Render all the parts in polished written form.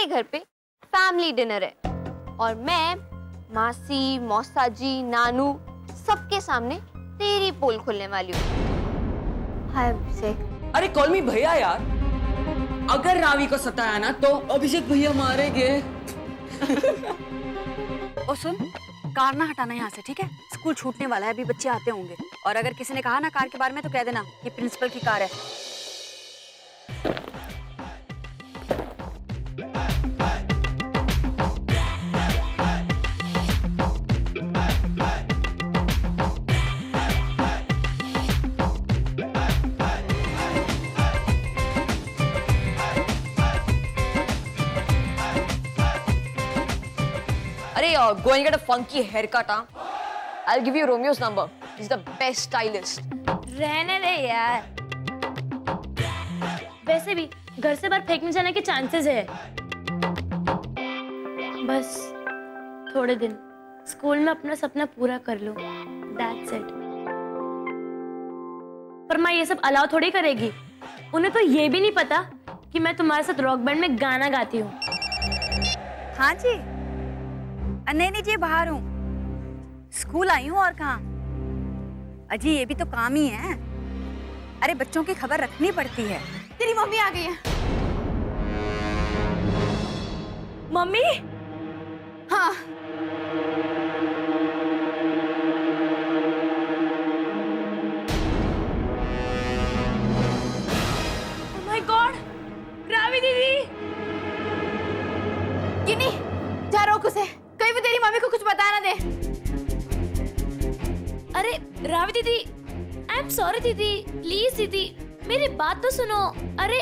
मेरे घर पे फैमिली डिनर है और मैं मासी, मौसा जी, नानू सबके सामने तेरी पोल खोलने वाली हूँ। हाय अभिषेक। अरे कॉल मी भैया यार। अगर रावी को सताया ना तो अभिषेक भैया मारेंगे। ओ सुन, कार ना हटाना यहाँ से, ठीक है? स्कूल छूटने वाला है, अभी बच्चे आते होंगे। और अगर किसी ने कहा ना कार के बारे में तो कह देना ये प्रिंसिपल की कार है। Hey, go and get a funky haircut, huh? I'll give you Romeo's number. He's the best stylist. रहने दे यार। वैसे भी घर से बाहर फेंकने जाने के चांसेस है। बस थोड़े दिन स्कूल में अपना सपना पूरा कर लो। That's it. पर माँ ये सब अलाउ थोड़ी करेगी। उन्हें तो ये भी नहीं पता कि मैं तुम्हारे साथ रॉक बैंड में गाना गाती हूँ। हाँ जी, नहीं जी, बाहर हूँ, स्कूल आई हूँ और कहाँ। अजी ये भी तो काम ही है। अरे बच्चों की खबर रखनी पड़ती है। तेरी मम्मी आ गई है। मम्मी? हाँ। Oh my God, रावी दीदी। गिनी, जा रोक उसे, कहीं भी तेरी मम्मी को कुछ बता ना दे। अरे रावी दीदी, आई एम सॉरी दीदी, प्लीज दीदी मेरी बात तो सुनो। अरे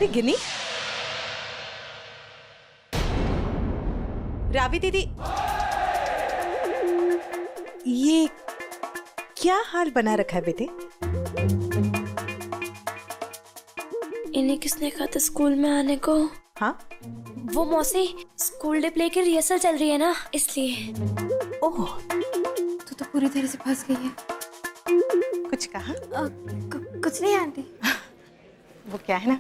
गिनी, रावी दीदी, ये क्या हाल बना रखा है बेटे? इन्हें किसने कहा था स्कूल में आने को? हाँ, वो मौसी, स्कूल डे प्ले की रिहर्सल चल रही है ना, इसलिए। ओह, तू तो पूरी तरह से फंस गई है। कुछ कहा? कुछ नहीं आंटी। वो क्या है ना,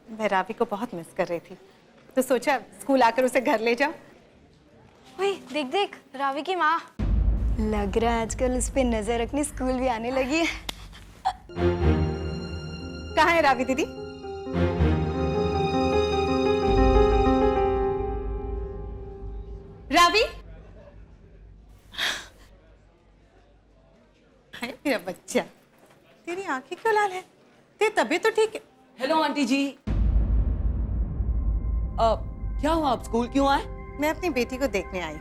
मैं रावी को बहुत मिस कर रही थी, तो सोचा स्कूल आकर उसे घर ले जाओ। ओए देख देख, रावी की माँ। लग रहा है आजकल उस पे नजर रखनी स्कूल भी आने लगी है। कहाँ है रावी दीदी? रावी, हाय मेरा बच्चा, तेरी आंखें क्यों लाल है? तेरी तबीयत तो ठीक है? हेलो आंटी जी। क्या हुआ, आप स्कूल क्यों आए? मैं अपनी बेटी को देखने आई हूँ।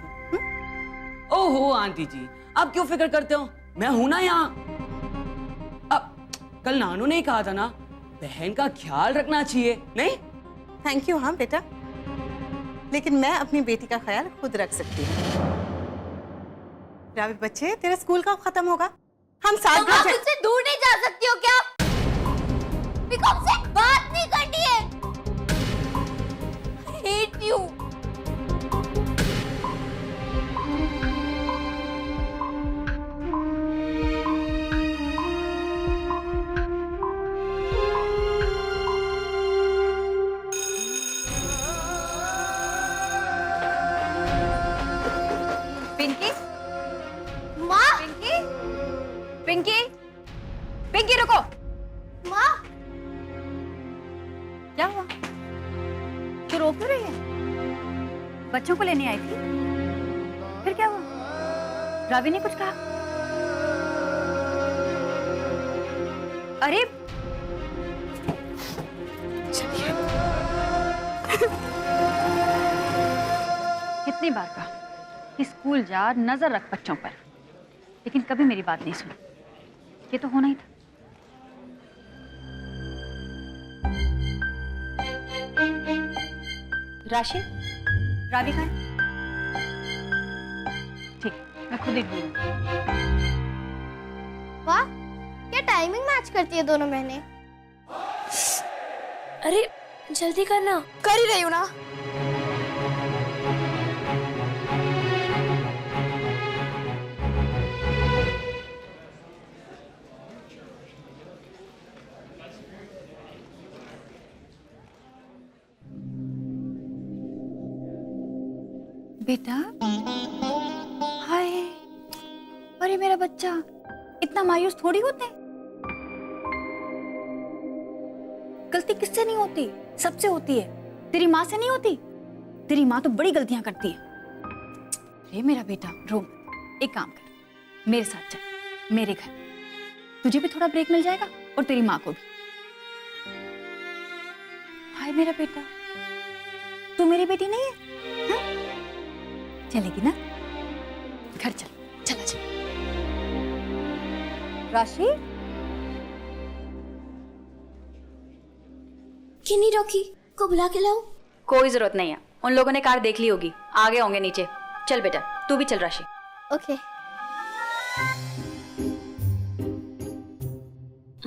ओहो आंटी जी, आप क्यों फिक्र करते हो, मैं हूं ना यहाँ। अब कल नानू ने कहा था ना, बहन का ख्याल रखना चाहिए, नहीं? Thank you. हाँ बेटा, लेकिन मैं अपनी बेटी का ख्याल खुद रख सकती हूँ। रावी बच्चे, तेरा स्कूल कब खत्म होगा? हम साथ तुम आप मुझसे दूर नहीं जा सकती हो क्या? मेरे को आपसे बात नहीं करनी है। Hate you. पिंकी, माँ, पिंकी, पिंकी, पिंकी रुको। माँ, क्या हुआ? क्यों रो क्यों रही है? बच्चों को लेने आई थी, फिर क्या हुआ? रावी ने कुछ कहा? अरे कितनी बार कहा कि स्कूल जा, नजर रख बच्चों पर, लेकिन कभी मेरी बात नहीं सुनी। ये तो होना ही था। राशि, रावी कहाँ है? ठीक, मैं खुद ही ढूंढूंगी। वाह, क्या टाइमिंग मैच करती है दोनों बहनें। अरे जल्दी करना। कर ही रही हूँ ना। बेटा, हाय, अरे मेरा बच्चा, इतना मायूस थोड़ी होते हैं। गलती किससे नहीं होती, सबसे होती है। तेरी माँ से नहीं होती? तेरी माँ तो बड़ी गलतियां करती है। अरे मेरा बेटा, रो मत। एक काम कर, मेरे साथ चल, मेरे घर। तुझे भी थोड़ा ब्रेक मिल जाएगा और तेरी माँ को भी। हाय मेरा बेटा, तू मेरी बेटी नहीं है? हाँ? चलेगी ना? घर चल, चला चल। राशि, क्यों नहीं रोकी? को बुला के लाओ। कोई जरूरत नहीं है, उन लोगों ने कार देख ली होगी, आगे होंगे नीचे। चल बेटा, तू भी चल राशि। ओके।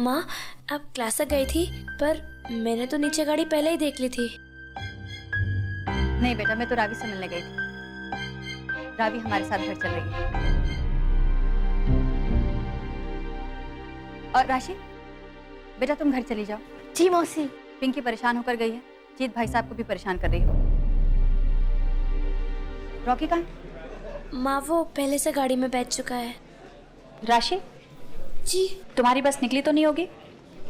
माँ, आप क्लास तक गई थी, पर मैंने तो नीचे गाड़ी पहले ही देख ली थी। नहीं बेटा, मैं तो रावी से मिलने गई थी। रावी हमारे साथ घर चल रही है। और राशि, बेटा तुम घर चली जाओ। जी मौसी। पिंकी परेशान होकर गई है, जीत भाई साहब को भी परेशान कर रही हो। रॉकी कहाँ है? माँ, वो पहले से गाड़ी में बैठ चुका है। राशि जी। तुम्हारी बस निकली तो नहीं होगी?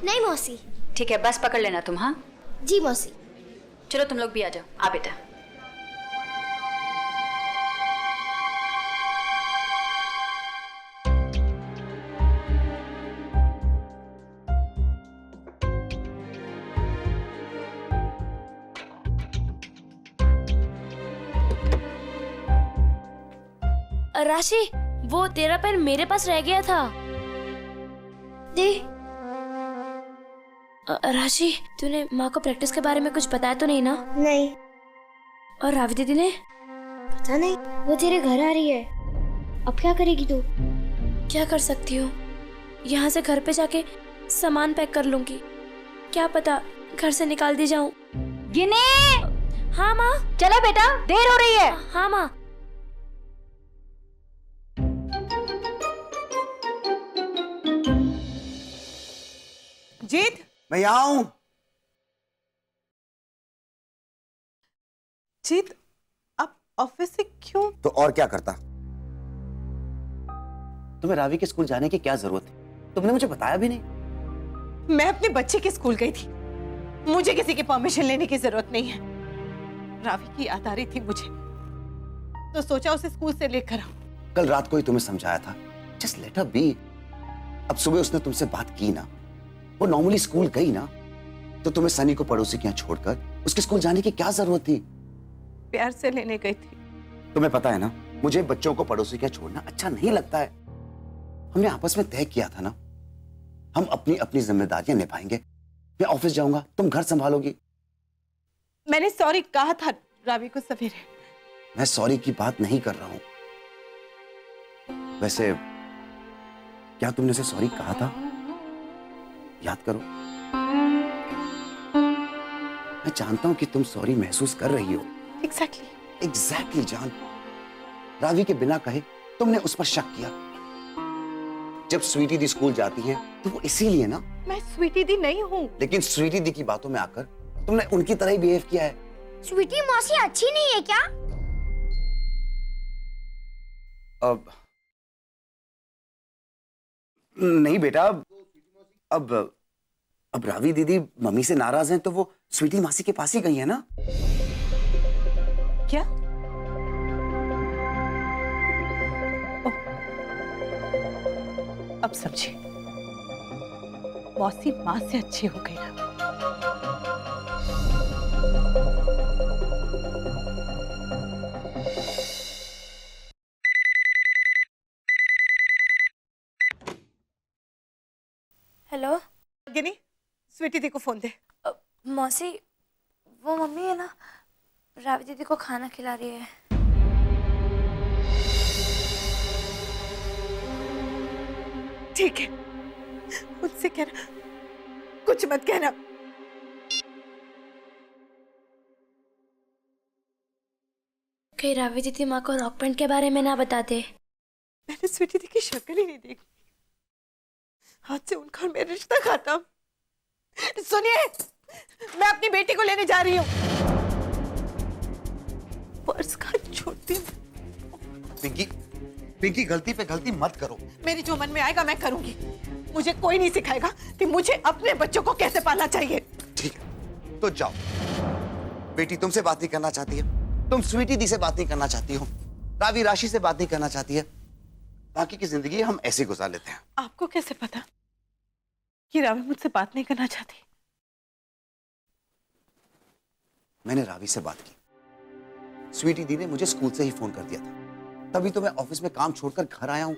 नहीं मौसी। ठीक है, बस पकड़ लेना तुम। हाँ जी मौसी। चलो तुम लोग भी आ जाओ। आ बेटा। राशि, वो तेरा पेन मेरे पास रह गया था। दे। राशि, तूने माँ को प्रैक्टिस के बारे में कुछ बताया तो नहीं ना? नहीं। और रावी दीदी ने? पता नहीं, वो तेरे घर आ रही है। अब क्या करेगी तू? क्या कर सकती हूँ, यहाँ से घर पे जाके सामान पैक कर लूंगी। क्या पता घर से निकाल दी जाऊँ। गिने। हाँ माँ। चलो बेटा, देर हो रही है। हाँ माँ। जीत, मैं यहाँ हूं। जीत, आप ऑफिस से क्यों? तो और क्या करता? तुम्हें रावी के स्कूल जाने की क्या जरूरत थी? तुमने मुझे बताया भी नहीं। मैं अपने बच्चे के स्कूल गई थी, मुझे किसी की परमिशन लेने की जरूरत नहीं है। रावी की याद आ रही थी मुझे, तो सोचा उसे स्कूल से लेकर आऊं। कल रात को ही तुम्हें समझाया था, जस्ट लेट हर बी। अब सुबह उसने तुमसे बात की ना, वो नॉर्मली स्कूल गई ना, तो तुम्हें सनी को पड़ोसी के यहाँ छोड़कर उसके स्कूल जाने की क्या जरूरत थी? प्यार से लेने गई थी। तुम्हें पता है ना, मुझे बच्चों को पड़ोसी के यहाँ छोड़ना अच्छा नहीं लगता है। हमने आपस में तय किया था ना, हम अपनी अपनी जिम्मेदारियां निभाएंगे। मैं ऑफिस जाऊंगा, तुम घर संभालोगी। मैंने सॉरी कहा था रावी को सवेरे। मैं सॉरी की बात नहीं कर रहा हूं। वैसे क्या तुमने उसे सॉरी कहा था? याद करो। मैं जानता हूं कि तुम सॉरी महसूस कर रही हो। एग्जैक्टली जान। रावी के बिना कहे तुमने उस पर शक किया। जब स्वीटी दी स्कूल जाती है तो वो इसीलिए ना। मैं स्वीटी दी नहीं हूँ। लेकिन स्वीटी दी की बातों में आकर तुमने उनकी तरह ही बिहेव किया है। स्वीटी मौसी अच्छी नहीं है क्या? अब नहीं बेटा, अब रावी दीदी मम्मी से नाराज हैं तो वो स्वीटी मासी के पास ही गई है ना। क्या? अब समझे, मौसी माँ से अच्छी हो गई ना। हेलो गिनी, स्वीटी दी को फोन दे। मौसी, वो मम्मी है ना, रावी दीदी को खाना खिला रही है। ठीक है, मुझसे कहना, कुछ मत कहना। कहीं रावी दीदी माँ को रॉक बैंड के बारे में ना बता दे। मैंने स्वीटी दी की शक्ल ही नहीं देखी। आज से उनका और मेरा रिश्ता खत्म। सुनिए, मैं अपनी बेटी को लेने जा रही हूँ। पर्स का छोटा सकती हूँ। पिंकी, पिंकी गलती पे गलती मत करो। मेरी जो मन में आएगा मैं करूंगी। मुझे कोई नहीं सिखाएगा कि मुझे अपने बच्चों को कैसे पालना चाहिए। ठीक है, तो जाओ। बेटी तुमसे बात नहीं करना चाहती है, तुम स्वीटी दी से बात नहीं करना चाहती हो, रावी राशि से बात नहीं करना चाहती है। बाकी की जिंदगी हम ऐसे गुजार लेते हैं। आपको कैसे पता कि रावी मुझसे बात नहीं करना चाहती? मैंने रावी से बात की। स्वीटी दी ने मुझे स्कूल से ही फोन कर दिया था, तभी तो मैं ऑफिस में काम छोड़कर घर आया हूं।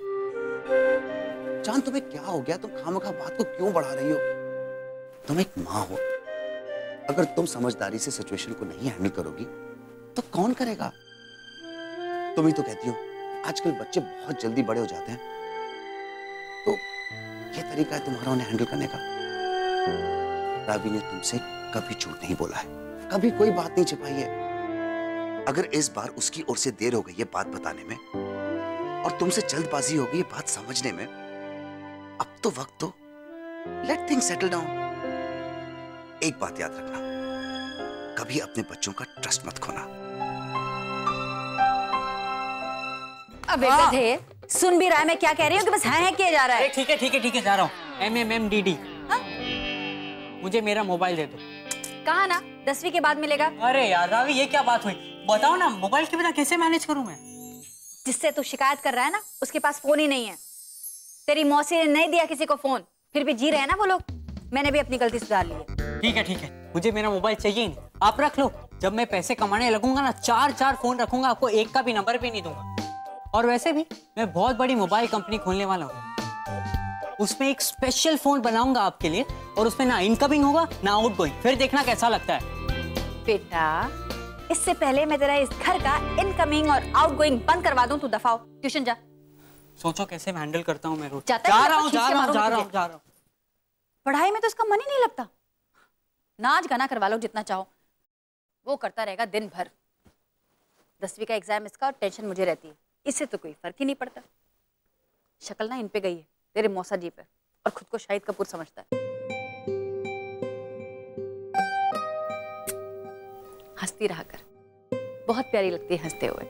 जान, तुम्हें क्या हो गया? तुम खामखा बात को क्यों बढ़ा रही हो? तुम एक माँ हो, अगर तुम समझदारी से सिचुएशन को नहीं हैंडल करोगी तो कौन करेगा? तुम ही तो कहती हो आजकल बच्चे बहुत जल्दी बड़े हो जाते हैं, तो ये तरीका है तुम्हारा उन्हें हैंडल करने का। रावी ने तुमसे कभी झूठ नहीं बोला है, कभी कोई बात नहीं छिपाई है। अगर इस बार उसकी ओर से देर हो गई है बात बताने में और तुमसे जल्दबाजी हो गई है बात समझने में, अब तो वक्त दो, लेट थिंग्स सेटल डाउन। एक बात याद रखना, कभी अपने बच्चों का ट्रस्ट मत खोना। अब गधे, सुन भी रहा है मैं क्या कह रही हूँ कि बस है किया जा रहा है। ठीक है ठीक है ठीक है, जा रहा हूँ। MMMDD। मुझे मेरा मोबाइल दे दो। कहा ना 10वीं के बाद मिलेगा। अरे यार रावी, ये क्या बात हुई? बताओ ना, मोबाइल के बिना कैसे मैनेज करूं मैं? जिससे तू शिकायत कर रहा है ना, उसके पास फोन ही नहीं है। तेरी मौसी ने नहीं दिया किसी को फोन, फिर भी जी रहे हैं ना वो लोग। मैंने भी अपनी गलती सुधार ली है। ठीक है, मुझे मेरा मोबाइल चाहिए ही नहीं, आप रख लो। जब मैं पैसे कमाने लगूंगा ना, 4 फोन रखूंगा, आपको एक का भी नंबर भी नहीं दूंगा। और वैसे भी मैं बहुत बड़ी मोबाइल कंपनी खोलने वाला हूँ, उसमें एक स्पेशल फोन बनाऊंगा आपके लिए, और उसमें ना इनकमिंग होगा ना आउटगोइंग। फिर देखना कैसा लगता है। बेटा, इससे पहले मैं तेरा इस घर का इनकमिंग और आउटगोइंग बंद करवा दूं, तू दफा हो, ट्यूशन जा। सोचो कैसे मैं हैंडल करता हूँ मैं रोज। जा रहा हूँ। पढ़ाई में तो इसका मन ही नहीं लगता। नाच गाना करवा लो जितना चाहो, वो करता रहेगा दिन भर। 10वीं का एग्जाम इसका, और टेंशन मुझे रहती है। इससे तो कोई फर्क ही नहीं पड़ता। शक्ल ना इन पे गई है, तेरे मौसा जी पे, और खुद को शाहिद कपूर समझता है। हंसती रहा कर, बहुत प्यारी लगती है हंसते हुए।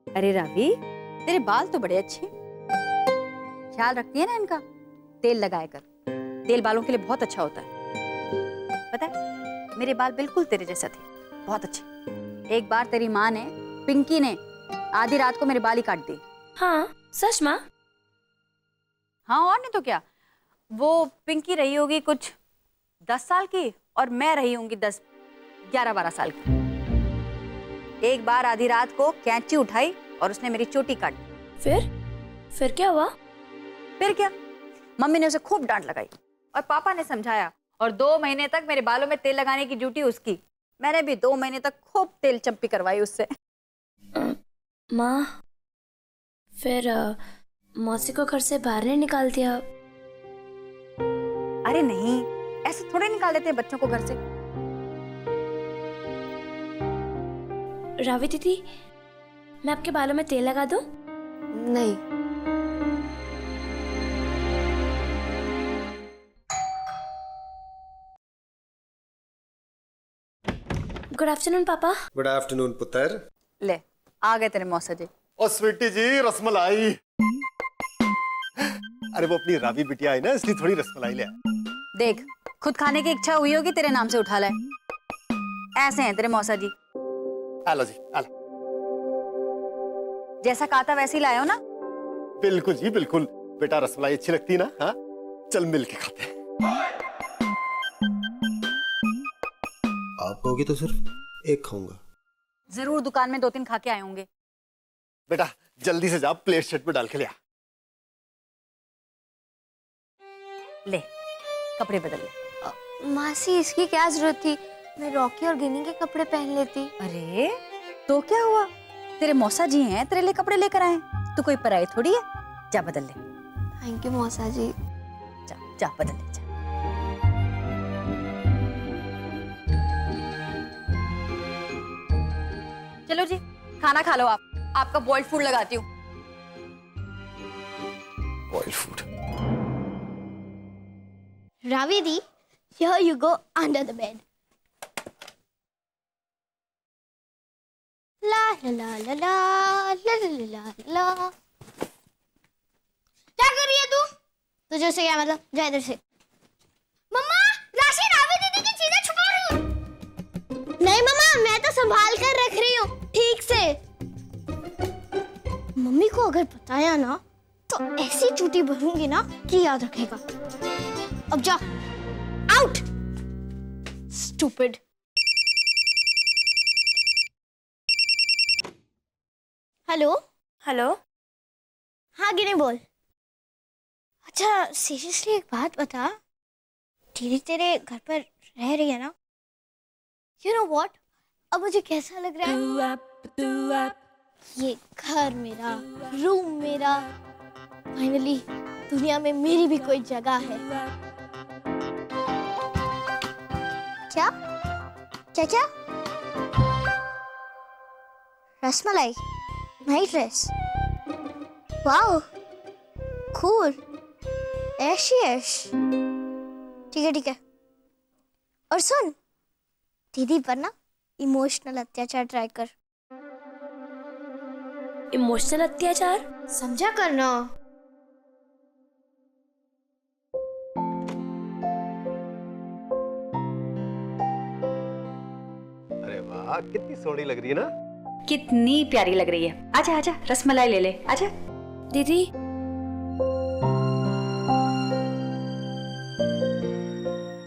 अरे रावी, तेरे बाल तो बड़े अच्छे। ख्याल रखती है ना इनका, तेल लगाया कर। तेल बालों के लिए बहुत अच्छा होता है। पता है, मेरे बाल बिल्कुल तेरे जैसा थे, बहुत अच्छे। एक बार तेरी माँ ने, पिंकी ने, आधी रात को मेरे बाल ही काट दिए। हाँ सच माँ? हाँ और नहीं तो क्या। वो पिंकी रही होगी कुछ 10 साल की, और मैं रही होंगी 11-12 साल की। एक बार आधी रात को कैंची उठाई और उसने मेरी चोटी काट दी। फिर क्या हुआ? फिर क्या, मम्मी ने उसे खूब डांट लगाई और पापा ने समझाया, और 2 महीने तक मेरे बालों में तेल लगाने की ड्यूटी उसकी। मैंने भी 2 महीने तक खूब तेल चंपी करवाई उससे। माँ, फिर मौसी को घर से बाहर नहीं निकाल दिया? अरे नहीं, ऐसे थोड़े निकाल देते हैं बच्चों को घर से। रावी दीदी, मैं आपके बालों में तेल लगा दूं? नहीं। गुड आफ्टरनून पापा। गुड आफ्टरनून पुत्र। ले, आ गए तेरे मौसा जी। और स्वीटी जी, रसमलाई। अरे वो अपनी रावी बिटिया आई ना, इसलिए थोड़ी रसमलाई ले आया। देख, खुद खाने की इच्छा हुई होगी, तेरे नाम से उठा लाए। ऐसे हैं तेरे मौसा जी। आलो जी, आलो। जैसा कहा था वैसे ही लाए हो ना? बिल्कुल जी बिल्कुल। बेटा रसमलाई अच्छी लगती है ना? हाँ, चल मिल के खाते हैं। आप कहोगे तो सिर्फ एक खाऊंगा। जरूर दुकान में 2-3 खा के आए होंगे। बेटा जल्दी से जा, प्लेट सेट में डाल के ले आ। ले, कपड़े बदल ले। मासी, इसकी क्या जरूरत थी? मैं रॉकी और गिनी के कपड़े पहन लेती। अरे तो क्या हुआ, तेरे मौसा जी हैं, तेरे लिए कपड़े लेकर आए। तू कोई पराई थोड़ी है। जा बदल ले। थैंक यू मौसा जी। जा जा बदल ले जा। चलो जी, खाना खा लो आप। आपका बॉइल्ड फूड लगाती हूँ। Boiled food? Ravi di, here you go under the bed. La la la la la la la la la. क्या कर रही है तू? तुझे उससे क्या मतलब? जा इधर से। मम्मा, राशि रावी दीदी की चीजें छुपा रही हूँ। नहीं मम्मा, मैं तो संभाल कर रख रही हूँ ठीक से। मम्मी को अगर बताया ना तो ऐसी चूटी भरूंगी ना कि याद रखेगा। अब जा, आउट। स्टूपिड। Hello hello. हाँ गिने बोल। अच्छा सीरियसली एक बात बता, दीदी तेरे घर पर रह रही है ना? यू नो व्हाट, अब मुझे कैसा लग रहा है? ये घर मेरा, रूम मेरा, फाइनली दुनिया में मेरी भी कोई जगह है। क्या क्या क्या? Rasmalai, night dress, wow cool, ऐशी ऐश। ठीक है। और सुन, दीदी पर ना इमोशनल अत्याचार ट्राई कर। इमोशनल अत्याचार? समझा करना। अरे वाह, कितनी सोहनी लग रही है ना। कितनी प्यारी लग रही है। आजा आजा, रसमलाई ले ले, आजा। दीदी,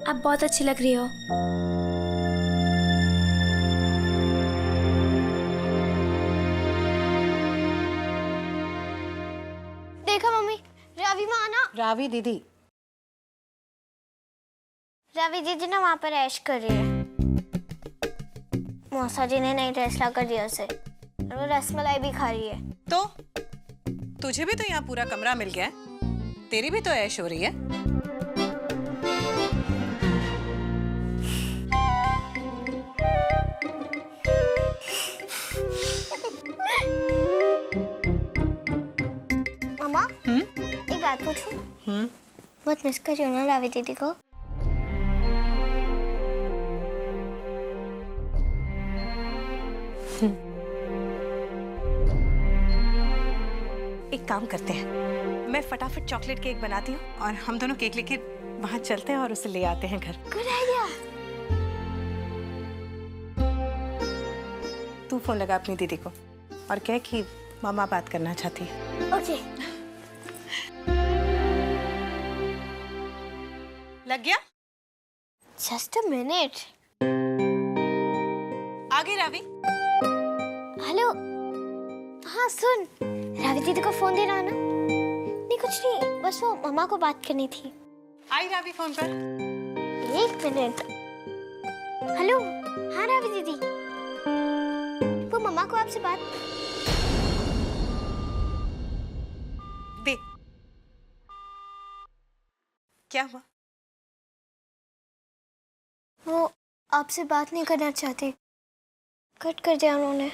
आप बहुत अच्छी लग रही हो। देखा मम्मी, रावी माँ ना, रावी दीदी ना वहाँ पर ऐश कर रही है। मौसा जी ने नई ड्रेस ला कर दिया उसे, और वो रसमलाई भी खा रही है। तो तुझे भी तो यहाँ पूरा कमरा मिल गया है, तेरी भी तो ऐश हो रही है। मामा, एक बात पूछूं? बहुत मिस कर रही हो ना रावी दीदी को? एक काम करते हैं, मैं फटाफट चॉकलेट केक बनाती हूँ और हम दोनों केक लेके वहां चलते हैं और उसे ले आते हैं घर। Good idea. तू फोन लगा अपनी दीदी को और कह कि मामा बात करना चाहती है। ओके। लग गया? Just a minute. आ गई रावी। हेलो। हाँ सुन, रावी दीदी को फोन देना है ना? नहीं कुछ नहीं, बस वो मामा को बात करनी थी। आई रावी फोन पर। एक मिनट। हेलो। हाँ रावी दीदी, वो मामा को आपसे बात। दे। क्या हुआ? वो आपसे बात नहीं करना चाहते, कट कर दिया उन्होंने।